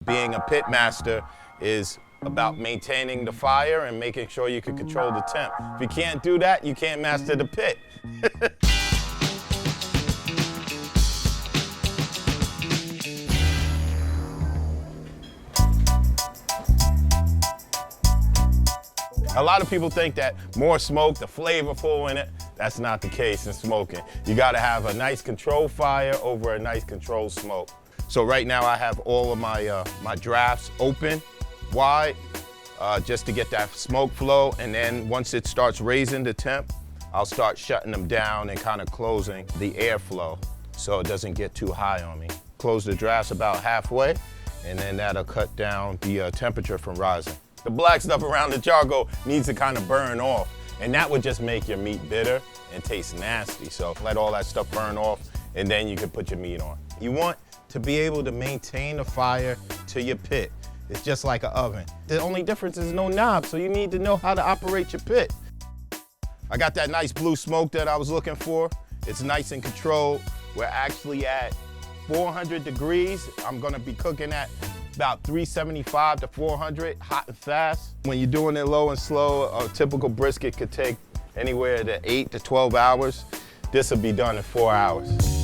Being a pit master is about maintaining the fire and making sure you can control the temp. If you can't do that, you can't master the pit. A lot of people think that more smoke, the flavorful in it. That's not the case in smoking. You gotta have a nice controlled fire over a nice controlled smoke. So right now I have all of my, my drafts open, wide, just to get that smoke flow. And then once it starts raising the temp, I'll start shutting them down and kind of closing the airflow so it doesn't get too high on me. Close the drafts about halfway, and then that'll cut down the temperature from rising. The black stuff around the charcoal needs to kind of burn off, and that would just make your meat bitter and taste nasty. So let all that stuff burn off, and then you can put your meat on. You want to be able to maintain the fire to your pit. It's just like an oven. The only difference is no knob, so you need to know how to operate your pit. I got that nice blue smoke that I was looking for. It's nice and controlled. We're actually at 400 degrees. I'm gonna be cooking at about 375 to 400, hot and fast. When you're doing it low and slow, a typical brisket could take anywhere to 8 to 12 hours. This will be done in 4 hours.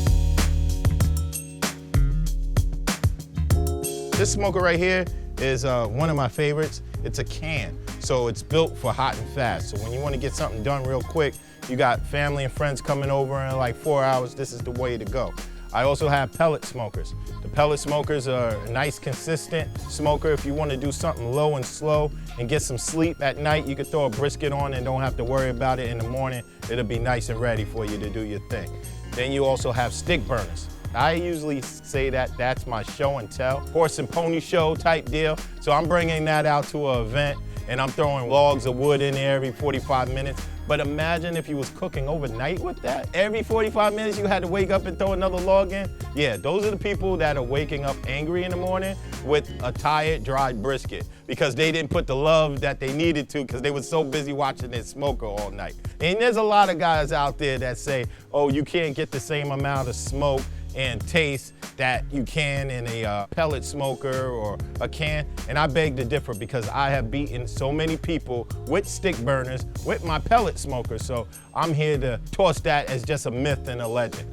This smoker right here is one of my favorites. It's a can, so it's built for hot and fast. So when you want to get something done real quick, you got family and friends coming over in like 4 hours, this is the way to go. I also have pellet smokers. The pellet smokers are a nice, consistent smoker. If you want to do something low and slow and get some sleep at night, you can throw a brisket on and don't have to worry about it in the morning. It'll be nice and ready for you to do your thing. Then you also have stick burners. I usually say that that's my show and tell, horse and pony show type deal. So I'm bringing that out to an event and I'm throwing logs of wood in there every 45 minutes. But imagine if you was cooking overnight with that. Every 45 minutes you had to wake up and throw another log in. Yeah, those are the people that are waking up angry in the morning with a tired, dried brisket because they didn't put the love that they needed to because they were so busy watching their smoker all night. And there's a lot of guys out there that say, oh, you can't get the same amount of smoke and taste that you can in a pellet smoker or a can. And I beg to differ because I have beaten so many people with stick burners with my pellet smoker. So I'm here to toss that as just a myth and a legend.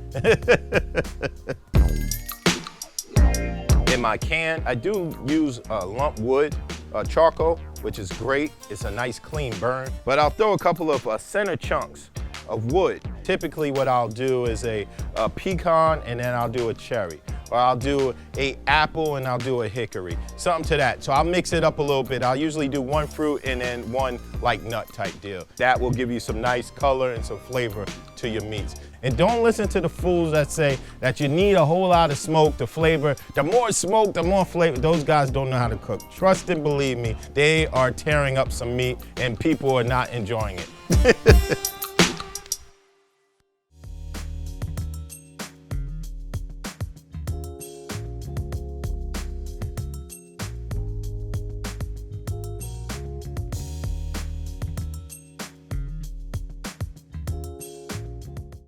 In my can, I do use lump wood charcoal, which is great. It's a nice clean burn, but I'll throw a couple of center chunks of wood. Typically what I'll do is a pecan and then I'll do a cherry. Or I'll do an apple and I'll do a hickory. Something to that. So I'll mix it up a little bit. I'll usually do one fruit and then one like nut type deal. That will give you some nice color and some flavor to your meats. And don't listen to the fools that say that you need a whole lot of smoke to flavor. The more smoke, the more flavor. Those guys don't know how to cook. Trust and believe me, they are tearing up some meat and people are not enjoying it.